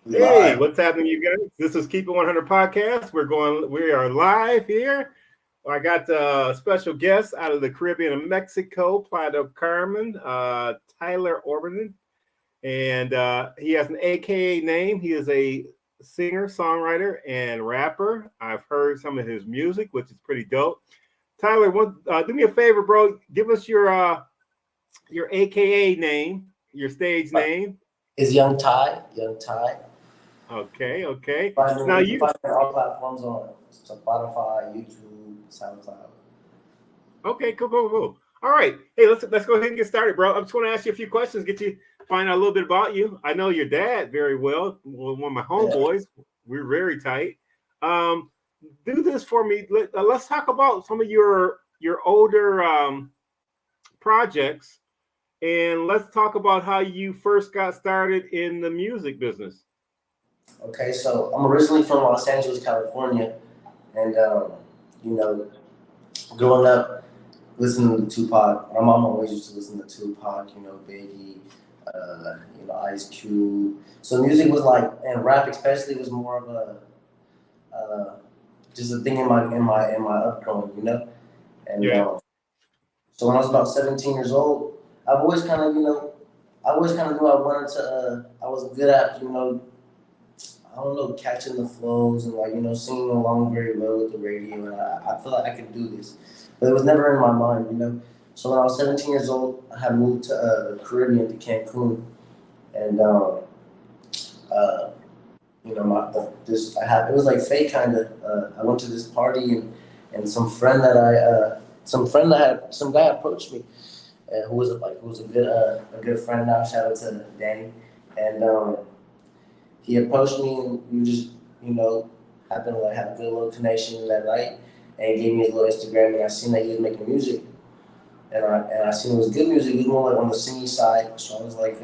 We Hey, live. what's happening, you guys? This is Keep It 100 podcast. We are live here. I got a special guest out of the Caribbean of Mexico, Playa del Carmen, Tyler Obregon. And he has an AKA name. He is a singer, songwriter, and rapper. I've heard some of his music, which is pretty dope. Tyler, do me a favor, bro. Give us your AKA name, your stage name. Is Young Ty. Young Ty. Okay, okay. Find me, Now you can you find me on all platforms on Spotify, YouTube, SoundCloud. Okay, cool, cool, cool. All right. Hey, let's go ahead and get started, bro. I just want to ask you a few questions, get you find out a little bit about you. I know your dad very well. One of my Yeah. homeboys. We're very tight. Um, do this for me. Let's talk about some of your older projects, and let's talk about how you first got started in the music business. Okay, so I'm originally from Los Angeles, California, and you know, growing up listening to Tupac, my mom always used to listen to Tupac. Biggie, Ice Cube. So music was like, and rap especially was more of a just a thing in my upbringing. And Yeah. so when I was about 17 years old, I've always kind of, I always kind of knew I wanted to. I was good at, I don't know, catching the flows and like, singing along very well with the radio, and I feel like I could do this, but it was never in my mind. So when I was 17 years old, I had moved to the Caribbean, to Cancun, and uh, this I had, it was like fake kind of. I went to this party, and some friend that had some guy approached me, who was a good friend now. Shout out to Danny, and he approached me, and we just you know happened to like have a good little connection that night, and he gave me his little Instagram, and I seen that he was making music, and I seen it was good music. It was more like on the singing side, so I was like,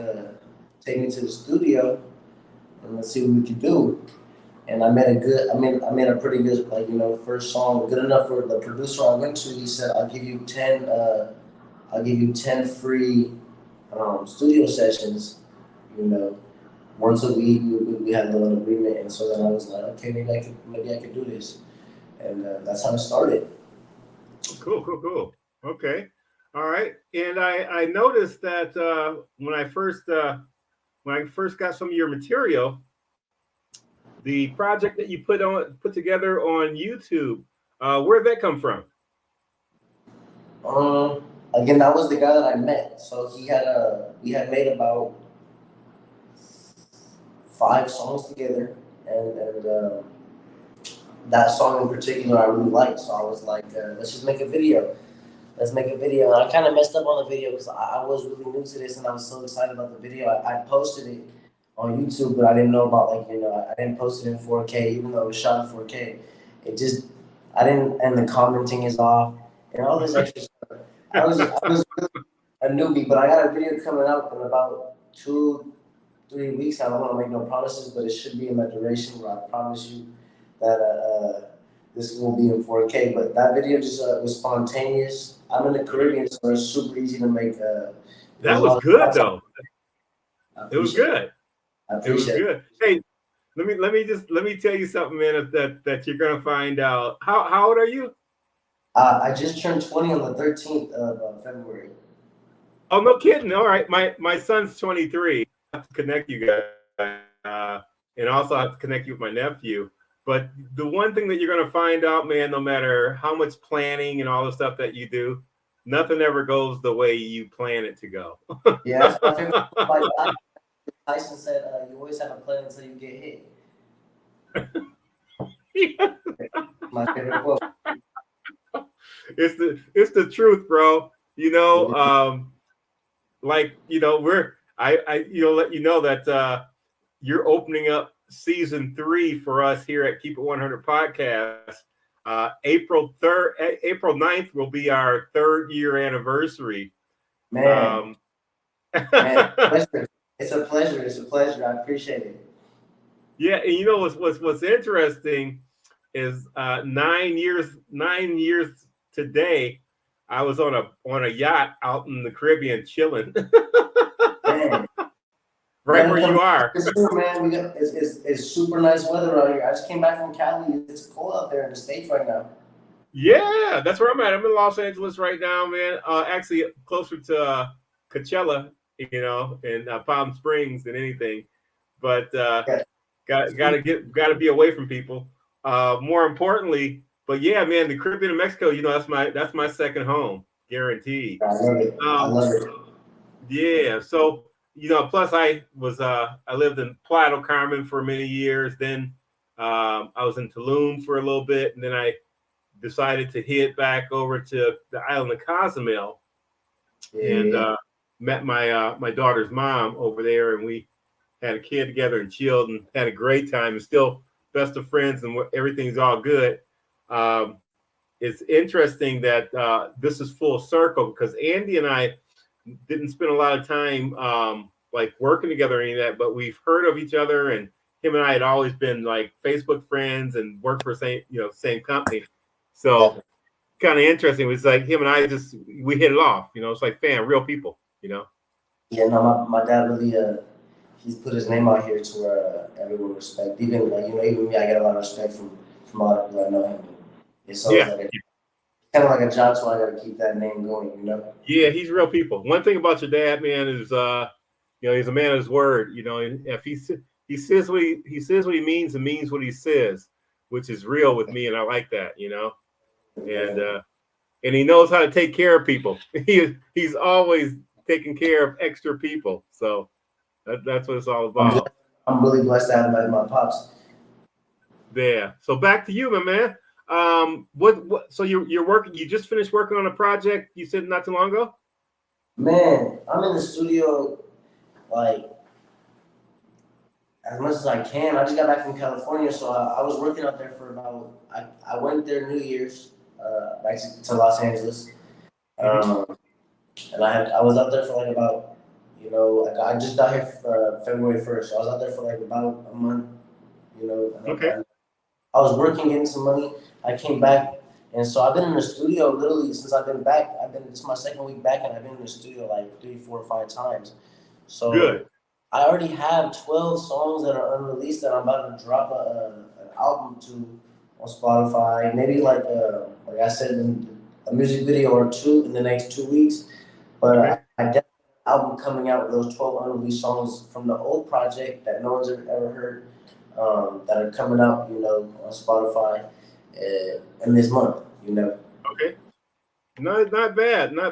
take me to the studio and let's see what we could do. And I made a pretty good, like, first song, good enough for the producer I went to. He said, I'll give you 10 free studio sessions, you know, once a week. We had a little agreement. And so then I was like, okay, maybe I could do this. And that's how it started. Cool, cool, cool. Okay. All right. And I noticed that when I first got some of your material, the project that you put together on YouTube, where'd that come from? Um, Again, that was the guy that I met. So we had made about 5 songs together, and that song in particular I really liked. So I was like, let's just make a video. Let's make a video. And I kind of messed up on the video because I was really new to this, and I was so excited about the video. I posted it on YouTube, but I didn't know about, like, I didn't post it in 4K, even though it was shot in 4K. It just I didn't, and the commenting is off and all this extra stuff. I was a newbie, but I got a video coming out in about 2 3 weeks. I don't want to make no promises, but it should be in that duration where I promise you that this will be in 4K. But that video just was spontaneous. I'm in the Caribbean, so it's super easy to make. It was That a was lot good of. though. I It was appreciate it. good. I It was appreciate it. good. Hey, let me tell you something, man. That you're gonna find out. How old are you? I just turned 20 on the 13th of February. Oh, no kidding. All right, my son's 23. I have to connect you guys, and also I have to connect you with my nephew. But the one thing that you're gonna find out, man, no matter how much planning and all the stuff that you do, nothing ever goes the way you plan it to go. Yeah, that's my favorite. Like Tyson said, you always have a plan until you get hit. My favorite quote. It's the truth, bro. Like we're I let you know that you're opening up season 3 for us here at Keep It 100 podcast. April 9th will be our 3rd year anniversary. Man, Um, man, pleasure. It's a pleasure. It's a pleasure. I appreciate it. yeah, and what's interesting is 9 years today. I was on a yacht out in the Caribbean chilling. Man, right where you are. Man, it's super nice weather out here. I just came back from Cali. It's cold out there in the States right now. Yeah, that's where I'm at. I'm in Los Angeles right now, man. Actually, closer to Coachella, in Palm Springs than anything. But Yeah. gotta be away from people. More importantly, but yeah, man, the Caribbean and Mexico, that's my second home, guaranteed. I love it. I love it. Yeah. So plus I lived in Playa del Carmen for many years. Then I was in Tulum for a little bit, and then I decided to head back over to the island of Cozumel, and met my daughter's mom over there, and we had a kid together and chilled and had a great time, and still best of friends, and everything's all good. It's interesting that this is full circle because Andy and I didn't spend a lot of time like working together or any of that, but we've heard of each other, and him and I had always been like Facebook friends and worked for same company. So kind of interesting. It was like him and I we hit it off. It's like real people. Yeah, no, my dad really he's put his name out here to where everyone respect. Even even me, I get a lot of respect from all the people I know him. It's always like kind of like a job, so I got to keep that name going. Yeah, he's real people. One thing about your dad, man, is he's a man of his word. If he says what he says what he means and means what he says, which is real with me, and I like that. And he knows how to take care of people. He's always taking care of extra people. So that's what it's all about. I'm really blessed to have my pops. Yeah. So back to you, my man. What? So you're working? You just finished working on a project you said not too long ago? Man, I'm in the studio like as much as I can. I just got back from California, so I was working out there for about. I went there New Year's, back to Los Angeles, and I was out there for like about, I just got here February 1st, so I was out there for like about a month, Okay. I was working, getting some money. I came back, and so I've been in the studio literally since I've been back. This is my second week back, and I've been in the studio like 3, 4, 5 times. So good. I already have 12 songs that are unreleased that I'm about to drop an album to on Spotify. Maybe like I said, a music video or 2 in the next 2 weeks. But I definitely have an album coming out with those 12 unreleased songs from the old project that no one's ever heard, that are coming out, on Spotify in this month, Okay. Not bad. Now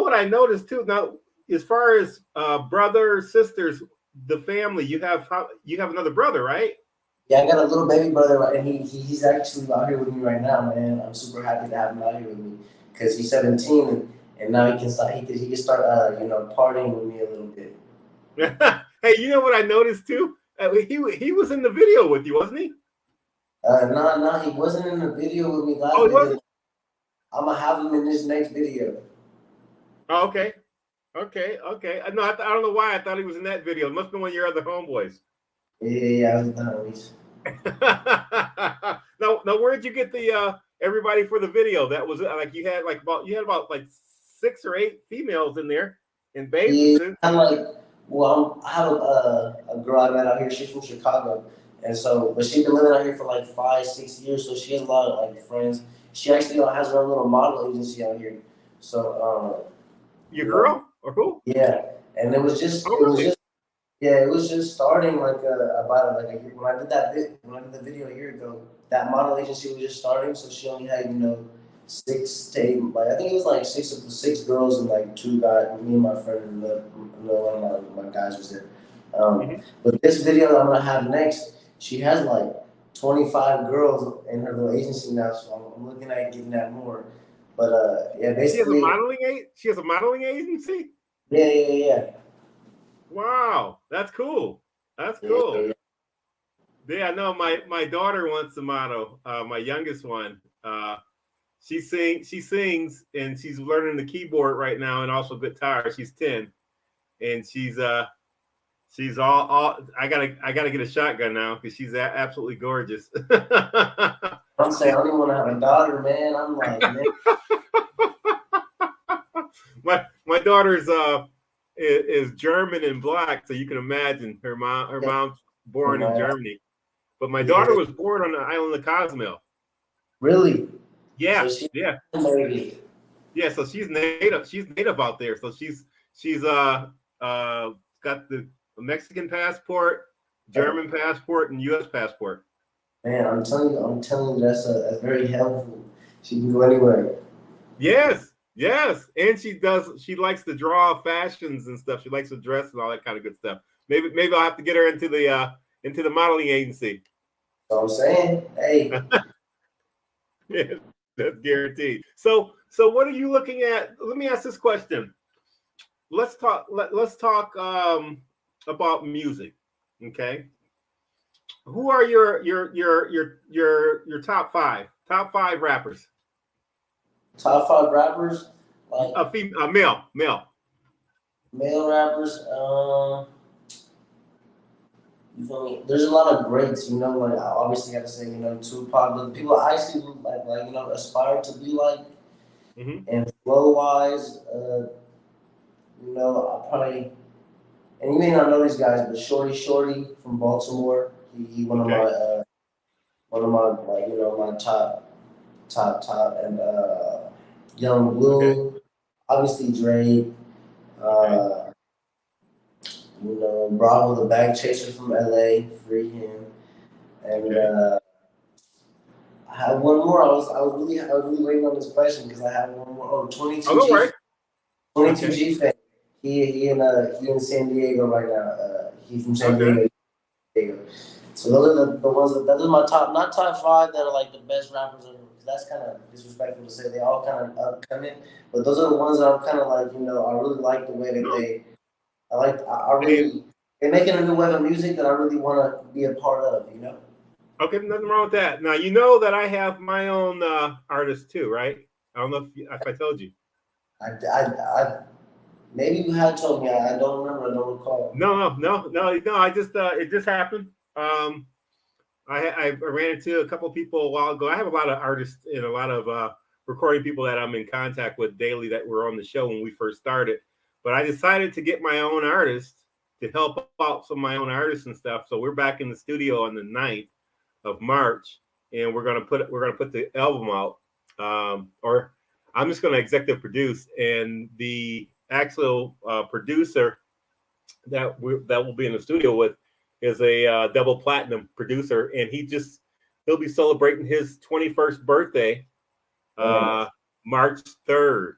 what I noticed too. Now, as far as brothers, sisters, the family, you have another brother, right? Yeah, I got a little baby brother, and he's actually out here with me right now, man. I'm super happy to have him out here with me because he's 17 and now he can start partying with me a little bit. Hey, you know what I noticed too? He was in the video with you, wasn't he? No, he wasn't in the video with me last he video. wasn't? I'm gonna have him in this next video. Oh, okay. No, I don't know why I thought he was in that video. It must have been one of your other homeboys. Yeah, I was the homies. Now, where did you get the everybody for the video? That was like you had about like 6 or 8 females in there in bathing suits. I have a girl I met out here. She's from Chicago, and so but she's been living out here for like 5, 6 years. So she has a lot of like friends. She actually has her own little model agency out here. So your girl or who? Yeah, and it was just it was just starting like about like a year. When I did the video a year ago, that model agency was just starting. So she only had 6 to 8. Like I think it was like 6 girls and like 2 guys. Me and my friend and another one of my guys was there. But this video that I'm gonna have next, she has like 25 girls in her little agency now. So I'm looking at getting that more. But yeah, basically she has a modeling agency. Yeah. Wow, that's cool. Yeah, no, my daughter wants to model. My youngest one. She sings, and she's learning the keyboard right now, and also guitar. She's 10, and she's all. I gotta get a shotgun now because she's absolutely gorgeous. I'm saying I don't even want to have a daughter, man. I'm like, man. My daughter's is German and black, so you can imagine her mom's born in Germany, but my daughter was born on the island of Cozumel. Really? Yeah, So she's yeah, maybe. yeah. So she's native. She's native out there. So she's got the Mexican passport, German passport, and U.S. passport. Man, I'm telling you, that's very helpful. She can go anywhere. Yes, yes, and she likes to draw fashions and stuff. She likes to dress and all that kind of good stuff. Maybe I'll have to get her into the modeling agency. So I'm saying, hey. Yeah, that's guaranteed. So what are you looking at? Let me ask this question. Let's talk about music. Okay. Who are your top five rappers? Top 5 rappers, like A male. male rappers. You feel me? There's a lot of greats, you know. Like I obviously got to say, Tupac, but the people I see aspire to be like, and flow wise, I probably, and you may not know these guys, but Shorty from Baltimore, he one of my my top, and Young Blue, obviously Drake, Bravo the Bag Chaser from LA, free him, and I have one more. I was really waiting on this question because I have one more. Oh, 22G, 22G fan. He in San Diego right now. He's from San Diego. So those are the ones those are my top, not top 5 that are like the best rappers ever. Because that's kind of disrespectful to say. They all kind of upcoming, but those are the ones that I'm kind of like, I really like the way that they're making a new wave of music that I really want to be a part of. Okay, nothing wrong with that. Now you know that I have my own artist too, right? I don't know if I told you. I maybe you had told me. I don't remember. I don't recall. No. I just it just happened. I ran into a couple of people a while ago. I have a lot of artists and a lot of recording people that I'm in contact with daily that were on the show when we first started. But I decided to get my own artist to help out some of my own artists and stuff. So we're back in the studio on the 9th of March, and we're gonna put the album out. Or I'm just gonna executive produce, and the actual producer that will be in the studio with is a double platinum producer, and he'll be celebrating his 21st birthday March 3rd.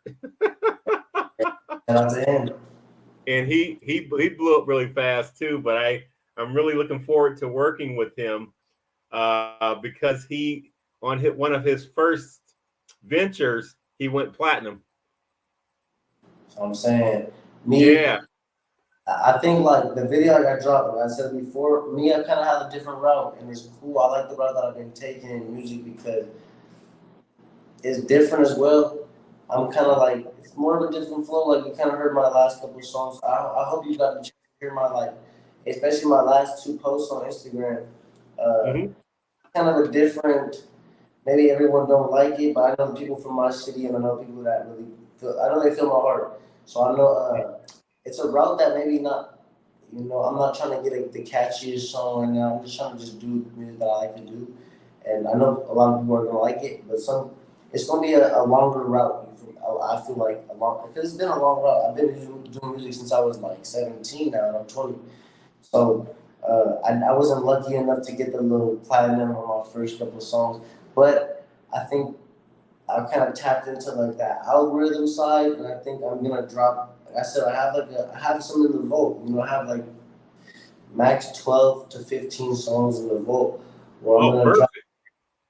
And he blew up really fast too, but I'm really looking forward to working with him because he on one of his first ventures he went platinum. So I'm saying yeah. I think like the video I dropped, like I said before, me, I kind of have a different route, and it's cool. I like the route that I've been taking in music because it's different as well. I'm kind of like, it's more of a different flow. Like you kind of heard my last couple of songs. I hope you got to hear especially my last 2 posts on Instagram. Kind of a different, maybe everyone don't like it, but I know people from my city, and I know people that really I know they feel my heart. So I know it's a route that maybe not, I'm not trying to get the catchiest song right now. I'm just trying to just do the music that I like to do. And I know a lot of people are going to like it, but it's going to be a longer route. I feel like because it's been a long route. I've been doing music since I was like 17 now, and I'm 20. So I wasn't lucky enough to get the little platinum on my first couple of songs, but I think I kind of tapped into like that algorithm side, and I think I'm gonna drop. Like I said, I have some in the vault. I have like max 12 to 15 songs in the vault. Where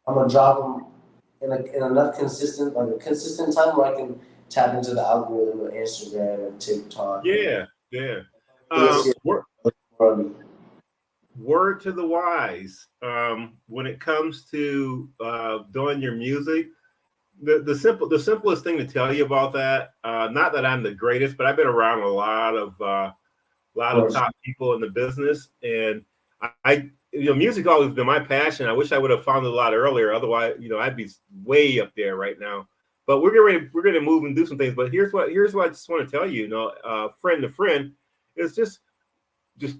I'm gonna drop them in enough consistent time where I can tap into the algorithm of Instagram and TikTok. Yeah. Word to the wise. When it comes to doing your music, the simplest thing to tell you about that, not that I'm the greatest, but I've been around a lot of top people in the business, and music always been my passion. I wish I would have found it a lot earlier. Otherwise, I'd be way up there right now. But we're gonna move and do some things. But here's what I just want to tell you. Friend to friend, is just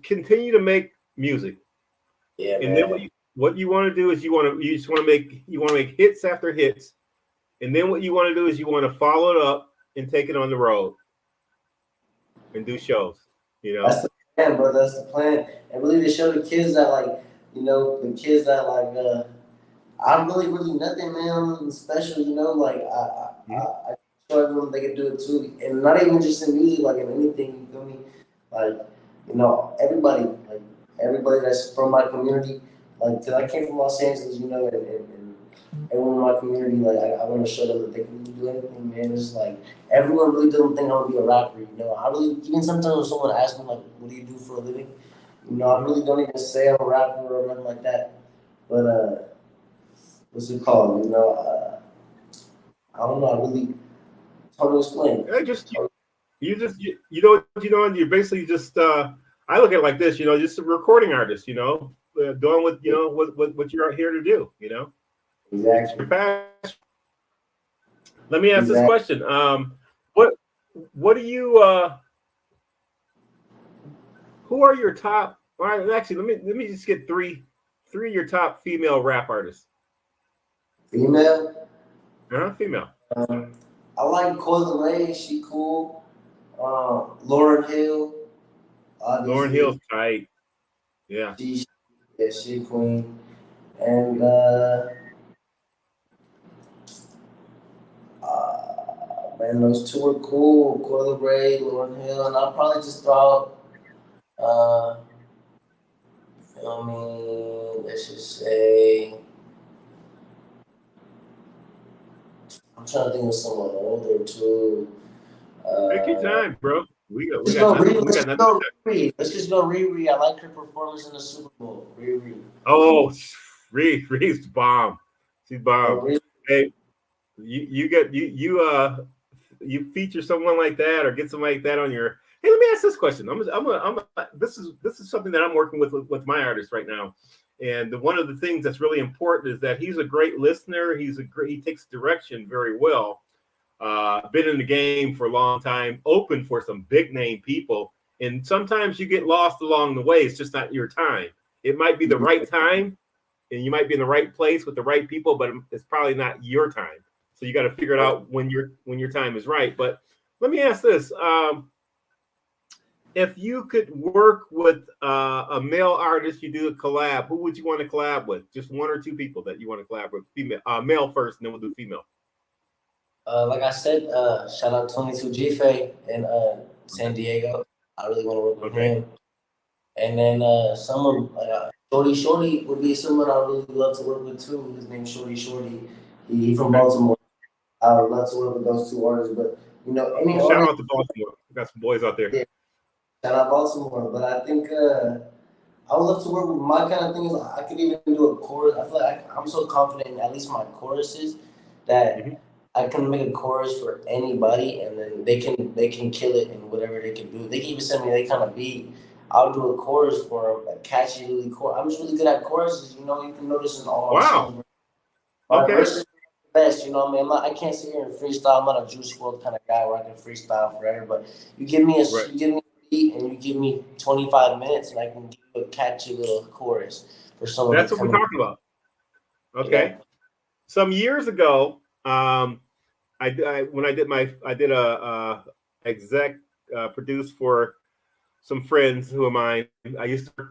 continue to make music. Yeah, And man. then what you want to do is you just want to make hits after hits. And then what you want to do is you want to follow it up and take it on the road and do shows. That's the plan, bro. That's the plan. And really to show the kids that, like, the kids that, like, I'm really nothing, man, special, like, I show everyone they can do it too. And not even just in music, like, in anything, you feel me? Like, everybody that's from my community, like, because I came from Los Angeles, and everyone in my community, like, I want to show them that they can really do anything, man. It's like, everyone really doesn't think I'm going to be a rapper, I really, even sometimes when someone asks me, like, what do you do for a living? I really don't even say I'm a rapper or nothing like that. But, what's it called? I don't know. I really, it's hard to explain. You're basically just I look at it like this, just a recording artist, doing what you're here to do, Exactly. Let me ask this question. What do you who are your top? Actually, let me just get three of your top female rap artists. Female? Female. I like Coil Ray. She cool. Lauryn Hill. Obviously. Lauryn Hill's tight. Yeah. She queen. And man, those two are cool. Coil Ray, Lauryn Hill, and I'll probably just throw out, let's just say, I'm trying to think of someone older too. Take your time, bro. We got Let's go Riri. Let's just go Riri. I like her performance in the Super Bowl. Riri. Oh, Riri's bomb. She's bomb. Oh, hey, you feature someone like that or get someone like that on your. Hey, let me ask this question. This is something that I'm working with my artist right now, and one of the things that's really important is that he's a great listener. He takes direction very well. Been in the game for a long time, open for some big name people, and sometimes you get lost along the way. It's just not your time. It might be the right time, and you might be in the right place with the right people, but it's probably not your time. So you got to figure it out when your time is right. But let me ask this: if you could work with a male artist, you do a collab. Who would you want to collab with? Just one or two people that you want to collab with. Female, male first, and then we'll do female. Like I said, shout out 22 G-Fay in San Diego. I really want to work with him. And then someone like Shorty would be someone I really love to work with too. His name's Shorty. He from Baltimore. I would love to work with those two artists. But any shout out to Baltimore. We got some boys out there. Yeah, shout out Baltimore. But I think I would love to work with my kind of things. I could even do a chorus. I feel like I'm so confident in at least my choruses that I can make a chorus for anybody, and then they can kill it in whatever they can do. They can even send me that kind of beat. I'll do a chorus for them, a catchy, really chorus. I'm just really good at choruses. You can notice in all my songs. My verses are the best. I can't sit here and freestyle. I'm not a Juice WRLD kind of guy where I can freestyle forever. But you give me a beat and you give me 25 minutes, and I can give you a catchy little chorus for someone. That's what we're talking about. Okay. Yeah. Some years ago, I did a exec produce for some friends who are mine. I used to work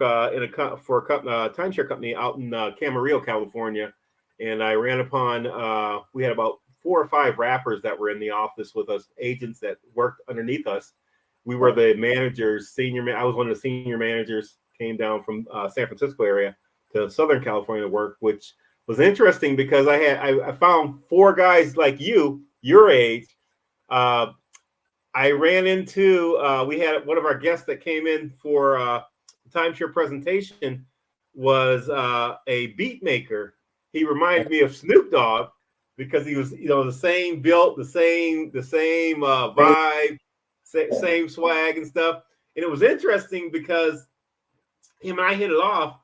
for a timeshare company out in Camarillo, California, and I ran upon we had about 4 or 5 rappers that were in the office with us, agents that worked underneath us. We were the managers, I was one of the senior managers. Came down from San Francisco area to Southern California to work, which was interesting because I found 4 guys like your age. I ran into we had one of our guests that came in for timeshare presentation was a beat maker. He reminds me of Snoop Dogg because he was the same built, the same vibe, same swag and stuff. And it was interesting because him and I hit it off.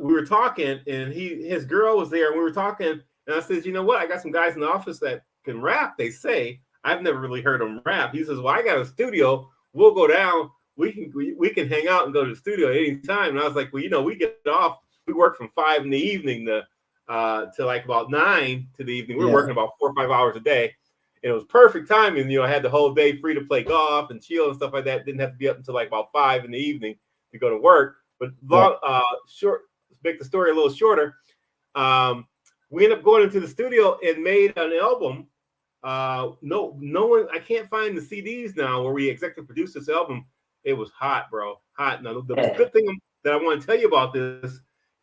We were talking, and his girl was there, and we were talking. And I said, you know what? I got some guys in the office that can rap, they say. I've never really heard him rap. He says, well, I got a studio. We'll go down. We can hang out and go to the studio at any time. And I was like, well, you know, we get off. We work from 5 in the evening to like about 9 to the evening. We're working about 4 or 5 hours a day. And it was perfect timing. You know, I had the whole day free to play golf and chill and stuff like that. Didn't have to be up until like about 5 in the evening to go to work. But short, make the story a little shorter. We ended up going into the studio and made an album. No one, I can't find the CDs now where we executive produced this album. It was hot, bro. Hot. Now, the good thing that I want to tell you about this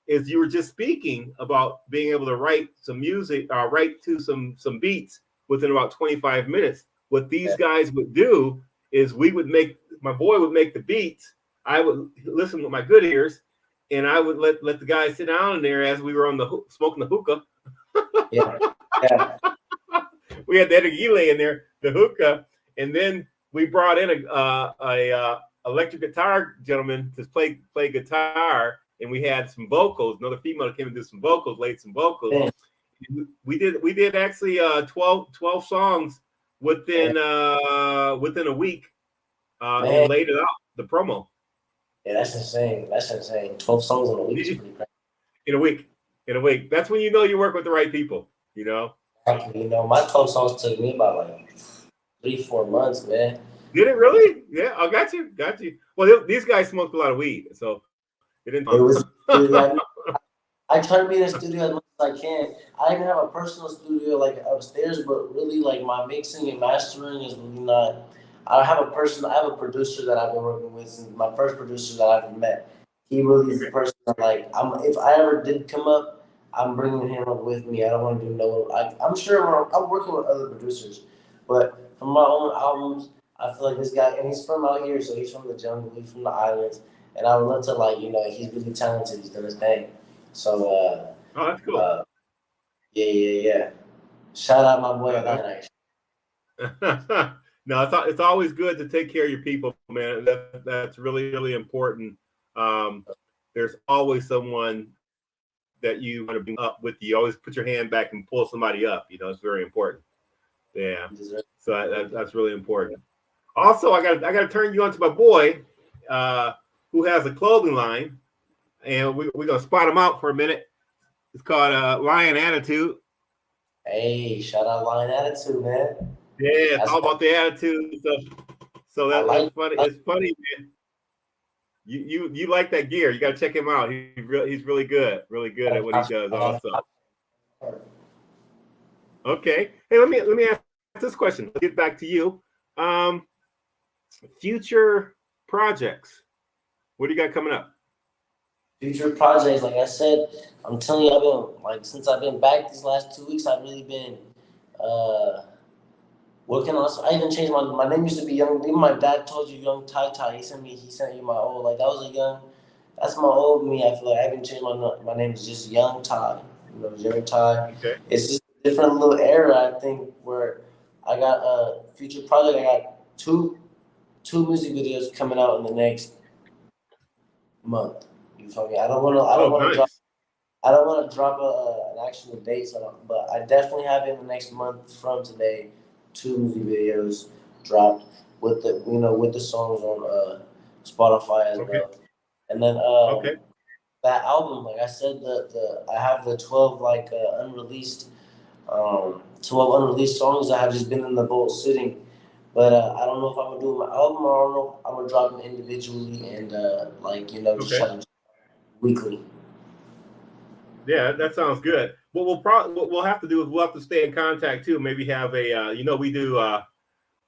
is you were just speaking about being able to write some music, write to some beats within about 25 minutes. What these guys would do is my boy would make the beats. I would listen with my good ears, and I would let the guys sit down in there as we were on the smoking the hookah. Yeah. We had the Edagile in there, the hookah, and then we brought in a electric guitar gentleman to play guitar, and we had some vocals. Another female came and did some vocals, laid some vocals. Yeah. We did actually 12 songs within a week, and laid it out, the promo. Yeah, that's insane. 12 songs in a week is pretty crazy. In a week. That's when you know you work with the right people, you know? You know, my 12 songs took me about like 3-4 months, man. Did it really? Yeah, I got you. Well, these guys smoked a lot of weed, so it didn't. I try to be in the studio as much as I can. I even have a personal studio like upstairs, but really like my mixing and mastering is really not. I have a producer that I've been working with since my first producer that I've met. He really is the person that like if I ever did come up, I'm bringing him up with me. I don't want to do I'm sure I'm working with other producers, but from my own albums, I feel like this guy, and he's from out here, so he's from the jungle, he's from the islands, and I would love to like, you know, he's really talented, he's done his thing. So, oh, that's cool. Yeah. Shout out my boy Atlanta. No, it's always good to take care of your people, man. That's really, really important. There's always someone that you want to bring up with you. You always put your hand back and pull somebody up. You know, it's very important. Yeah, so that's really important. Also, I got to turn you on to my boy, who has a clothing line, and we're gonna spot him out for a minute. It's called Lion Attitude. Hey, shout out Lion Attitude, man. Yeah, it's all about the attitude. So that's funny. It's funny, man. You like that gear? You got to check him out. He's really good at what he does. Also. Okay. Hey, let me ask this question. Let's get back to you. Future projects. What do you got coming up? Future projects, like I said, I'm telling you, since I've been back these last 2 weeks, I've really been working on. I even changed my name. Used to be Young. Even my dad told you Young Ty. He sent you my old, like that was that's my old me. I feel like I haven't changed my name to just Young Ty. You know, Young Ty. Okay. It's just a different little era, I think, where I got a future project. I got two music videos coming out in the next month. You feel me? I don't want to drop an actual date, but I definitely have in the next month from today 2 music videos dropped with the songs on Spotify as well. And then that album, like I said, I have the 12 unreleased 12 unreleased songs that have just been in the vault sitting. But I don't know if I'm gonna do my album, or I don't know if I'm gonna drop them individually and just try to weekly. Yeah, that sounds good. What we'll have to do is we'll have to stay in contact too. Maybe have a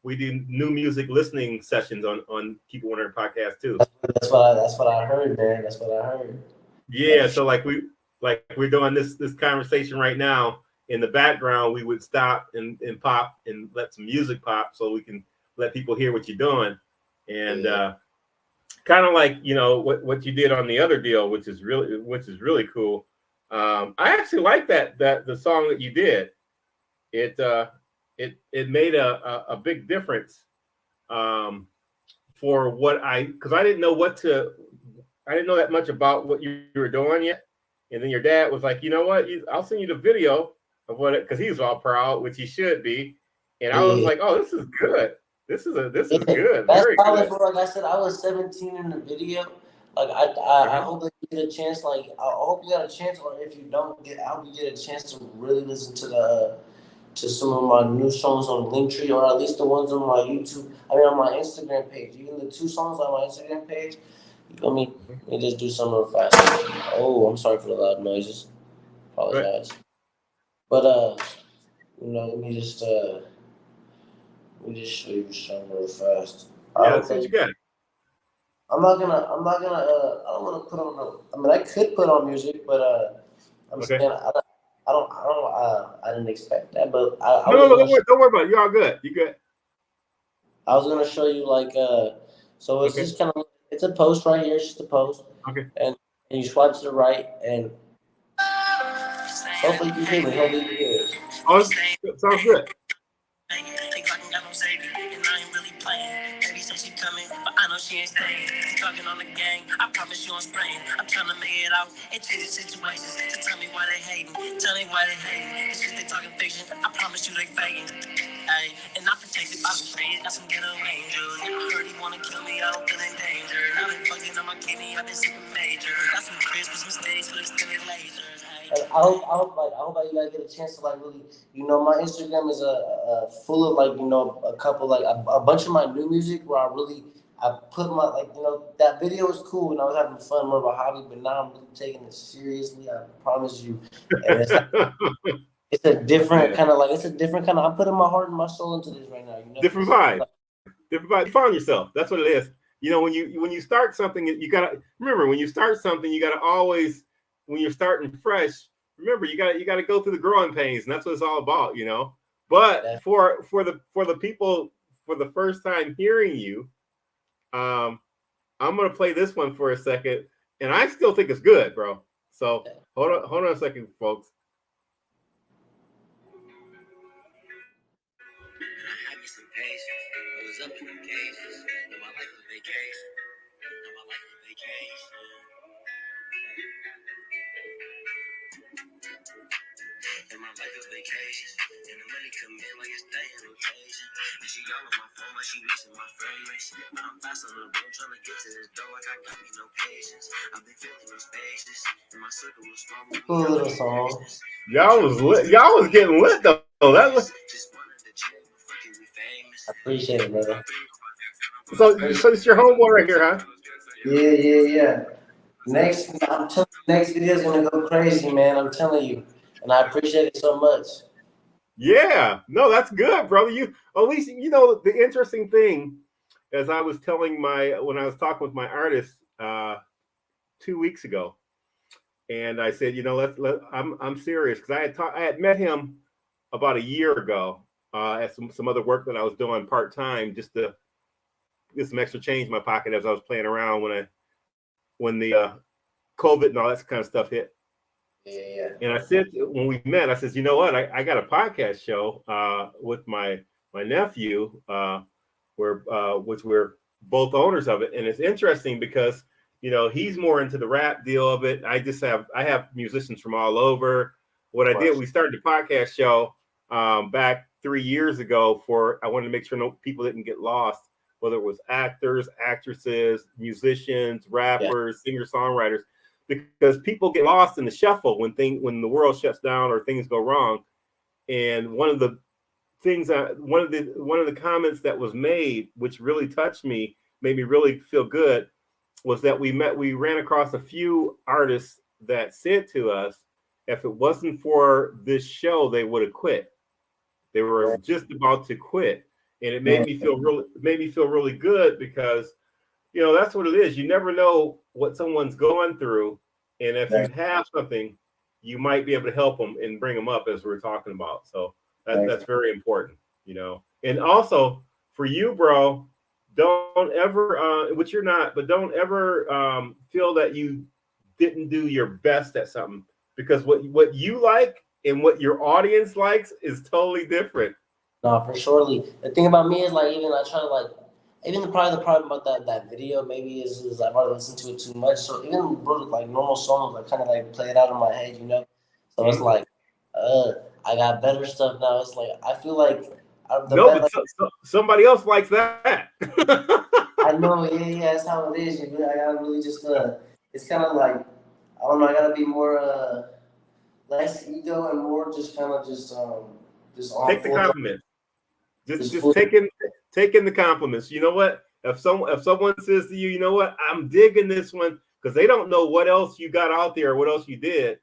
we do new music listening sessions on Keep It 100 podcast too. That's what I heard, man. That's what I heard. Yeah, so we're doing this conversation right now. In the background, we would stop and pop and let some music pop so we can let people hear what you're doing. And kind of like, what you did on the other deal, which is really cool. I actually like that the song that you did. It made a big difference for because I didn't know I didn't know that much about what you were doing yet. And then your dad was like, you know what? I'll send you the video of what because he was all proud, which he should be. And I was Yeah. like, oh, this is good. This is Yeah, good, that's very solid, good. bro. Like I said, I was 17 in the video. Like I Uh-huh. hope that you get a chance. Like I hope you got a chance, or if you don't get, I hope you get a chance to really listen to some of my new songs on Linktree, or at least the ones on my YouTube. I mean, on my Instagram page. Even the 2 songs on my Instagram page. Let me just do some real fast. Oh, I'm sorry for the loud noises. Right. Apologize. But let me just show you some real fast. I Yeah, hope let's see what that you got. I don't want to put on no. I mean, I could put on music, but I'm Okay. saying I didn't expect that, but I No, was no, gonna, don't worry about it. You're all good. You good. I was gonna show you like, so it's Okay. just kind of, it's a post right here. It's just a post, Okay. and you swipe to the right, and hopefully you hear me. Hopefully you hear it. Oh, sounds good. They talking got no savior, and I ain't really playing. Baby said she coming, but I know she ain't staying. Talking on the gang, I promise you I'm spraying. I'm trying to make it out and change the situations. So tell me why they hating, tell me why they hating. This shit they talking fiction, I promise you they faking. Ay, and I protected by some trees, got some ghetto angels. I heard he wanna kill me, I don't feel in danger. And I've been fucking on my kidney, I've been super major. Got some crisp with some stays with extended lasers. And I hope like you guys get a chance to like really, my Instagram is full of like a couple like a bunch of my new music where I put my like that video was cool and I was having fun, more of a hobby, but now I'm really taking it seriously. I promise you, and it's like it's a different Yeah. kind of like it's a different kind of. I'm putting my heart and my soul into this right now. Different vibe. Different vibe. You find yourself. That's what it is. When you start something, you gotta remember when you start something, you gotta always when you're starting fresh. Remember, you gotta go through the growing pains, and that's what it's all about. But for the people for the first time hearing you, I'm gonna play this one for a second, and I still think it's good, bro. So hold on a second, folks. I get some patience. I was up in them cages. Know my life was vacation. Know my life was vacation. And my life was vacation. And the money come in like it's day in occasion. And she all on my phone like she missing my fragrance. But I'm fast on the road trying to get to this door like I got me no patience. I've been feeling no spacious. And my circle was small. Cool little song. Y'all was lit. Y'all was getting lit though. That was. I appreciate it, brother. So it's your homeboy right here, huh? Yeah. I'm telling you, next video is gonna go crazy, man. I'm telling you, and I appreciate it so much. Yeah, no, that's good, brother. You at least the interesting thing, as I was telling when I was talking with my artist 2 weeks ago, and I said, I'm serious because I had met him about a year ago at some other work that I was doing part time just to get some extra change in my pocket as I was playing around when the COVID and all that kind of stuff hit. Yeah. And I said when we met, I said, you know what? I got a podcast show with my nephew, which we're both owners of it, and it's interesting because he's more into the rap deal of it. I have musicians from all over. What I did, we started the podcast show back 3 years ago. I wanted to make sure people didn't get lost, whether it was actors, actresses, musicians, rappers, singer-songwriters. Because people get lost in the shuffle when the world shuts down or things go wrong. And one of the comments that was made, which really touched me, made me really feel good, was that we ran across a few artists that said to us, if it wasn't for this show, they would have quit. They were just about to quit. And it made me feel really good because that's what it is. You never know what someone's going through. And if you have something, you might be able to help them and bring them up as we're talking about. So that's very important, And also for you, bro, don't ever, which you're not, but don't ever feel that you didn't do your best at something because what you like and what your audience likes is totally different. No, for surely. The thing about me is like even I try to like even the problem about that video maybe is I probably listened to it too much. So even like normal songs I kind of like play it out in my head, So it's like I got better stuff now. It's like I feel like No, but somebody else likes that. I know, yeah, that's how it is. I gotta really just it's kind of like I don't know. I gotta be more less ego and more just kind of just on Take the full. compliments. Just taking the compliments. You know what? If someone says to you, you know what, I'm digging this one, because they don't know what else you got out there or what else you did.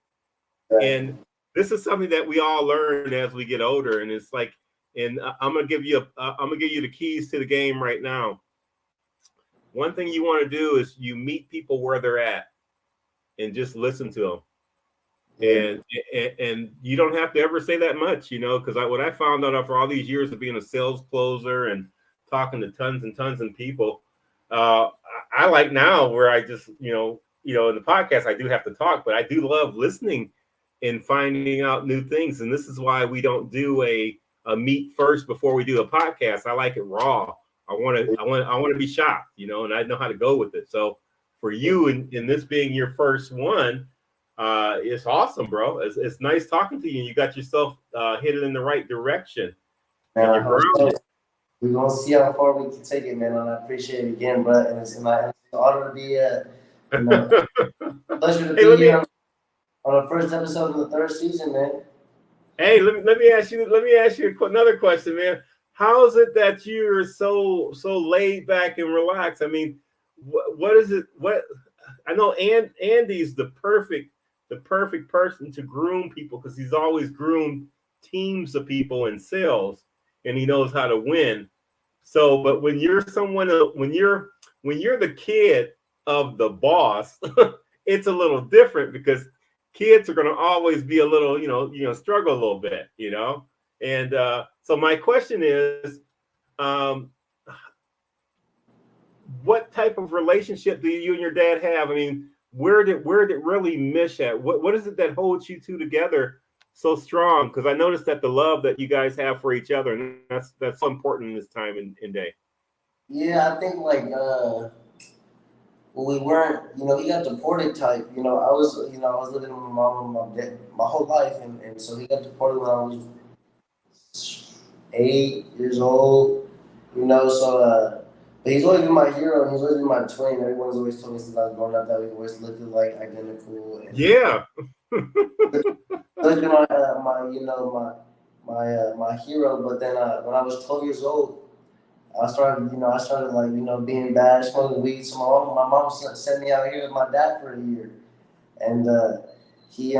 Right. And this is something that we all learn as we get older. And it's like, and I'm gonna give you the keys to the game right now. One thing you want to do is you meet people where they're at and just listen to them. Yeah. And you don't have to ever say that much, because what I found out after all these years of being a sales closer and talking to tons and tons of people, I like now where I just, in the podcast, I do have to talk, but I do love listening and finding out new things. And this is why we don't do a meet first before we do a podcast. I like it raw. I want to be shocked, and I know how to go with it. So for you, in this being your first one, it's awesome, bro. It's nice talking to you. You got yourself headed in the right direction. Man, I hope so. We're gonna see how far we can take it, man. And I appreciate it again, bro. And it's an honor to be pleasure to be here on the first episode of the third season, man. Hey, let me ask you another question, man. How is it that you're so laid back and relaxed? I mean, what is it? What I know, Andy's the perfect person to groom people, because he's always groomed teams of people in sales, and he knows how to win. So, but when you're when you're the kid of the boss, it's a little different, because kids are going to always be a little, struggle a little bit, And so my question is, what type of relationship do you and your dad have? I mean, where did it really miss at? What is it that holds you two together so strong? Because I noticed that the love that you guys have for each other, and that's so important in this time and day. Yeah, I think like we weren't, he got deported type. I was living with my mom and my dad my whole life, and so he got deported when I was 8 years old. So but he's always been my hero, and he's always been my twin. Everyone's always told me since I was growing up that we always looked like identical. And yeah. always been my hero. But then when I was 12 years old, I started like being bad, smoking weed. So my mom sent me out here with my dad for a year, and he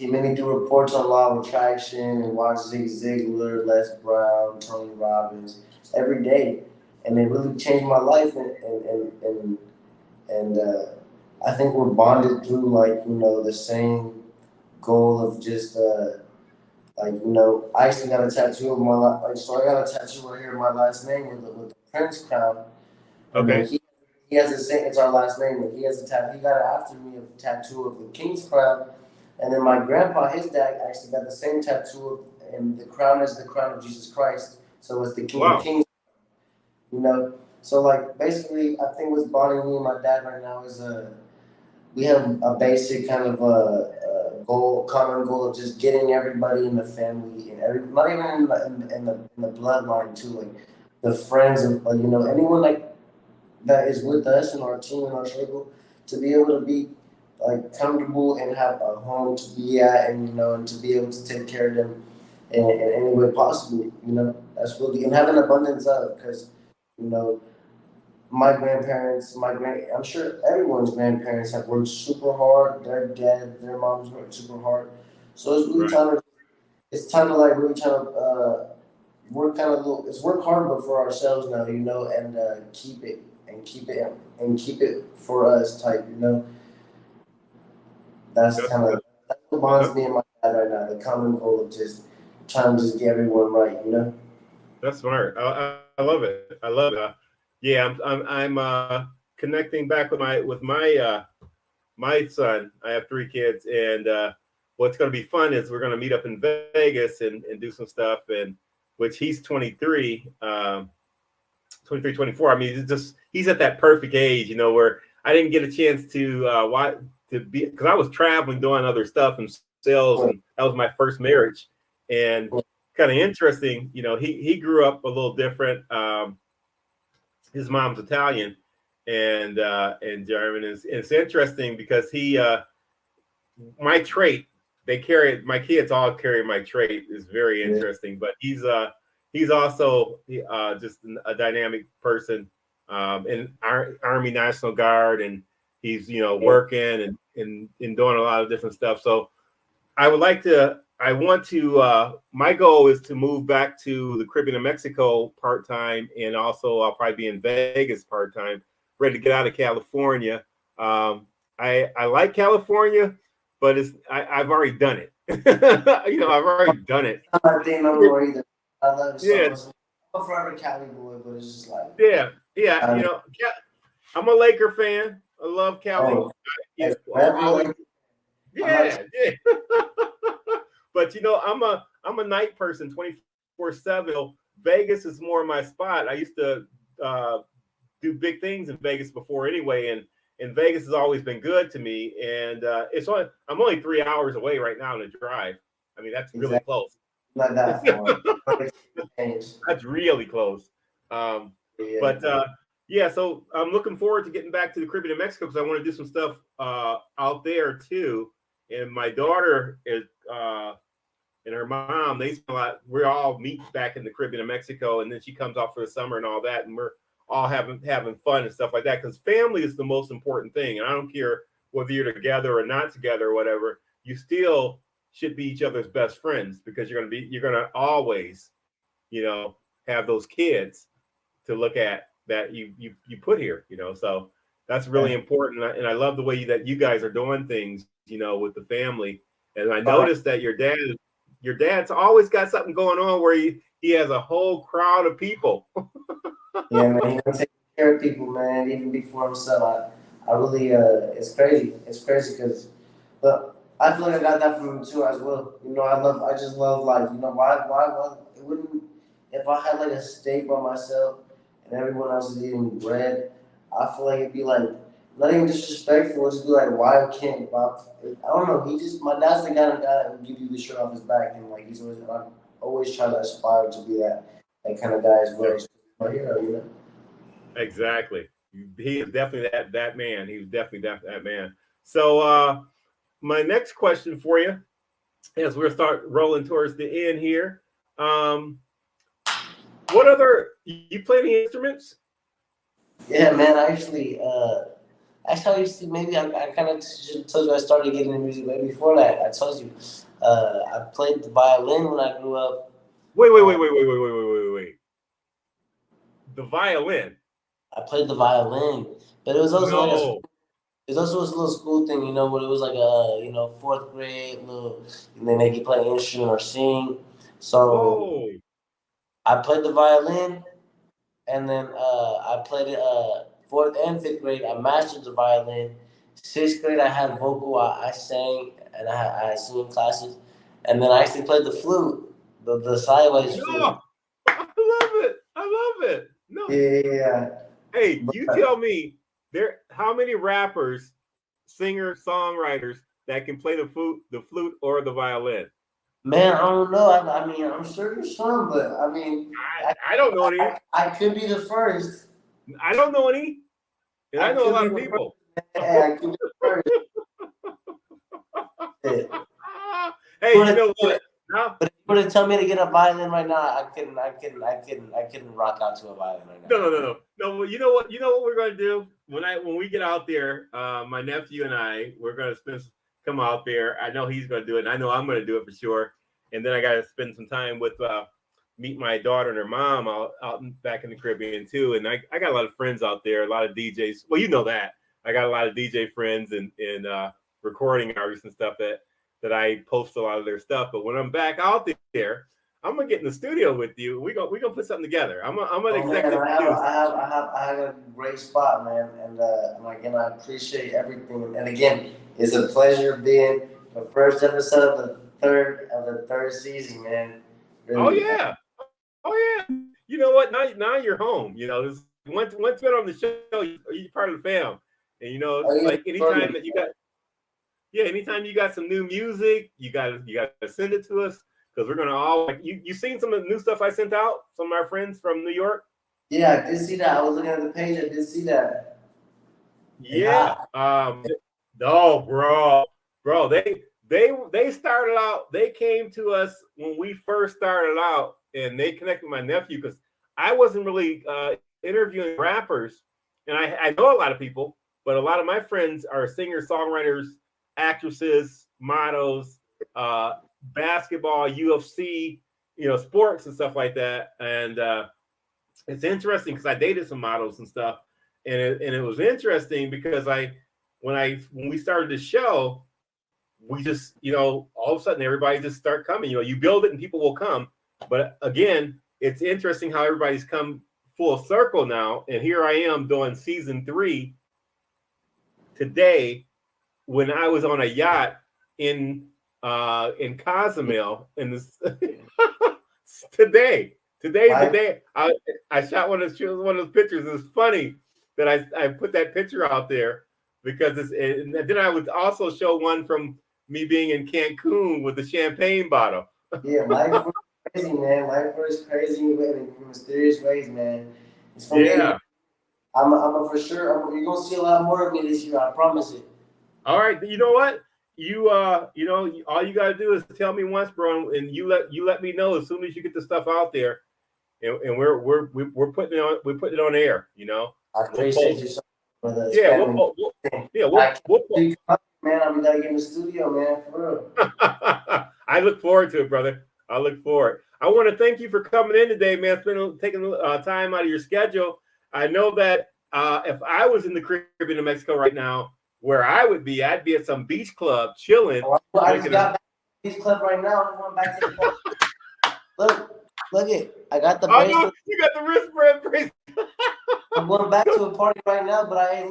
made me do reports on law of attraction and watch Zig Ziglar, Les Brown, Tony Robbins every day, and it really changed my life. And I think we're bonded through the same goal of just I actually got a tattoo of so I got a tattoo right here of my last name with the Prince crown. And okay. He has the same. It's our last name. And he has a tattoo. He got it after me, a tattoo of the King's crown. And then my grandpa, his dad, actually got the same tattoo, and the crown is the crown of Jesus Christ. So it's the King of Kings. So basically, I think what's bonding me and my dad right now is we have a basic kind of common goal of just getting everybody in the family and not even in the bloodline too, like the friends and anyone that is with us and our team and our circle, to be able to be comfortable and have a home to be at, and to be able to take care of them in any way possible. That's really, and have an abundance of, because my grandparents, I'm sure everyone's grandparents have worked super hard. Their dad, their moms worked super hard. So it's really time to really try to work hard, but for ourselves now, and keep it for us type, That's what bonds me and my dad right now. The common goal of just trying to just get everyone right. That's smart. I love it. I love it. Yeah, I'm connecting back with my son. I have 3 kids, and what's going to be fun is we're going to meet up in Vegas and do some stuff, and which he's 23, 24. I mean, he's at that perfect age, where I didn't get a chance to be, because I was traveling doing other stuff and sales, and that was my first marriage. And kind of interesting, you know, he grew up a little different. His mom's Italian and German. It's interesting because my trait, my kids all carry my trait, is very interesting. But he's also just a dynamic person in our Army National Guard, and he's working and doing a lot of different stuff. So I want to my goal is to move back to the Caribbean and Mexico part-time, and also I'll probably be in Vegas part-time, ready to get out of California. I like California, but I've already done it. I've already done it. I'm not dating no more either. I love it so much. I'm a forever Cali boy, but it's just like I'm a Laker fan. I love Cali. Yeah. But I'm a night person, 24/7. Vegas is more my spot. I used to do big things in Vegas before anyway, and Vegas has always been good to me. And I'm only 3 hours away right now to drive. I mean, that's really close. Not that far. That's really close. But so I'm looking forward to getting back to the Caribbean and Mexico, because I want to do some stuff out there too. And my daughter is and her mom, they spend a lot. We all meet back in the Caribbean and Mexico, and then she comes off for the summer and all that, and we're all having fun and stuff like that. Because family is the most important thing, and I don't care whether you're together or not together or whatever. You still should be each other's best friends, because you're gonna always, have those kids to look at that you put here. So that's really important, and I love the way that you guys are doing things, with the family. And I noticed that your dad's always got something going on where he has a whole crowd of people. Yeah, man, he takes care of people, man, even before himself. I really, it's crazy. It's crazy because, but I feel like I got that from him too as well. I just love life. Why it wouldn't, if I had like a steak by myself and everyone else is eating bread, I feel like it'd be like, not even disrespectful, just be like, why can't Bob? I don't know. My dad's the guy that give you the shirt off his back, and like I always try to aspire to be that kind of guy as well. My hero, Exactly. He is definitely that man. He's definitely that man. So my next question for you, as we'll start rolling towards the end here, what other, you play any instruments? Yeah, man. I actually used to, maybe I kind of told you I started getting into music. But before that, I told you I played the violin when I grew up. Wait. The violin. I played the violin, but it was also it was also a little school thing, when it was like a fourth grade little, and they make you play an instrument or sing. So I played the violin, and then I played it fourth and fifth grade. I mastered the violin. Sixth grade, I had vocal. I sang, and I had singing classes, and then I actually played the flute, the sideways flute. I love it. No. Yeah. Hey, you tell me how many rappers, singers, songwriters that can play the flute or the violin? Man, I don't know. I mean, I'm sure there's some, but I mean, I don't know any. I could be the first. I don't know any, and I know a lot of people. I could be the first. Hey, you know what? But if you were to tell me to get a violin right now, I couldn't rock out to a violin right now. No. You know what? You know what we're gonna do when we get out there. My nephew and I, we're gonna come out there. I know he's gonna do it, and I know I'm gonna do it for sure. And then I gotta spend some time with meet my daughter and her mom out back in the Caribbean too. And I got a lot of friends out there, a lot of DJs. Well, you know that I got a lot of DJ friends and recording artists and stuff that I post a lot of their stuff. But when I'm back out there, I'm gonna get in the studio with you. We gonna put something together. I'm an executive producer. I have a great spot, man, and again, I appreciate everything. And again, it's a pleasure being the first episode of the third season, man. Really. Oh yeah. You know what? Now you're home. Once you're on the show, you're part of the fam. And it's like anytime that you got. Yeah, anytime you got some new music, you gotta send it to us because we're gonna all like you seen some of the new stuff I sent out, some of my friends from New York? Yeah, I did see that. I was looking at the page. I did see that. They Yeah. hot. No, bro, they started out, they came to us when we first started out, and they connected with my nephew because I wasn't really interviewing rappers, and I know a lot of people, but a lot of my friends are singers, songwriters, actresses, models, uh, basketball, UFC, sports and stuff like that. And it's interesting because I dated some models and stuff, and it was interesting because when we started the show, we just all of a sudden everybody just start coming. You build it and people will come. But again, it's interesting how everybody's come full circle now, and here I am doing season 3 today when I was on a yacht in Cozumel in this today. Today's the day. I shot one of those pictures. It's funny that I put that picture out there because and then I would also show one from me being in Cancun with the champagne bottle. Yeah, life was crazy, man. Life was crazy in mysterious ways, man. It's gonna be. Yeah. I'm a for sure. You're gonna see a lot more of me this year. I promise it. All right. You know what? All you gotta do is tell me once, bro, and you let me know as soon as you get the stuff out there, and we're putting it on air. I appreciate you so much, brother. Yeah, Man, we gotta get in the studio, man, for real. I look forward to it, brother. I look forward. I want to thank you for coming in today, man. Taking time out of your schedule. I know that if I was in the Caribbean of Mexico right now, where I would be, I'd be at some beach club chilling. I just got back to the beach club right now. I'm going back to the Look it. I got the bracelet. No, you got the wristband bracelet. I'm going back to a party right now, but I'd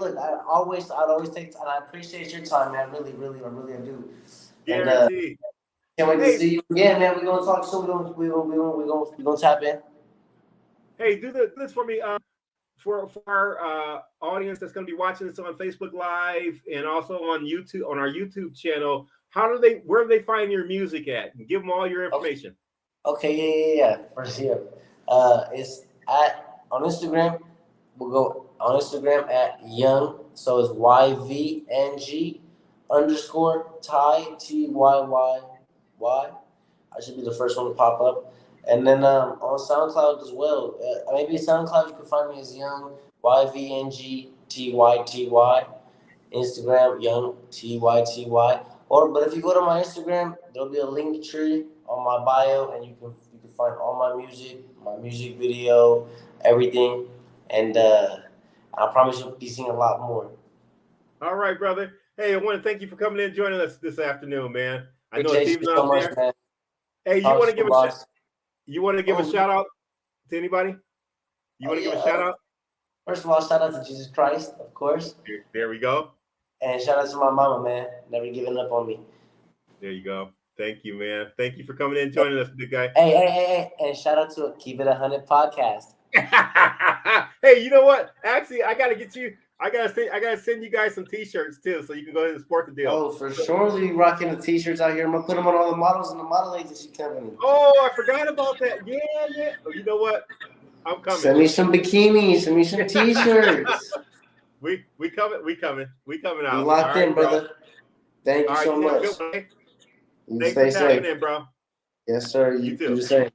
always take time. I appreciate your time, man. Really, I do. Guaranteed. Can't wait to see you again, man. We're gonna talk soon. We're gonna tap in. Hey, do this for me. For our audience that's going to be watching this on Facebook Live and also on YouTube, on our YouTube channel, where do they find your music at? And give them all your information. Okay, yeah. First here, it's on Instagram. We'll go on Instagram at Young. So it's YVNG _ Ty TYYY. I should be the first one to pop up. And then on SoundCloud as well. Maybe SoundCloud you can find me as Young YVNG TYTY. Instagram Young TYTY. But if you go to my Instagram, there'll be a link tree on my bio, and you can find all my music video, everything. And I promise you'll be seeing a lot more. All right, brother. Hey, I want to thank you for coming in and joining us this afternoon, man. I know Appreciate Steve's you so out much, there. man. Hey, you want to give a shout out to anybody? You want to give a shout out? First of all, shout out to Jesus Christ, of course. There we go. And shout out to my mama, man. Never giving up on me. There you go. Thank you, man. Thank you for coming in and joining us, big guy. Hey. And shout out to Keep It 100 podcast. Hey, you know what? Actually, I gotta send you guys some t-shirts too, so you can go ahead and support the deal. Oh, for sure. We'll be rocking the t-shirts out here. I'm gonna put them on all the models and the model agency company. Oh, I forgot about that. Yeah. Oh, you know what? I'm coming. Send me some bikinis. Send me some t-shirts. we coming out. You locked in, brother. Bro. Thank you so much. Thanks for tapping in, bro. Yes, sir. You do the same.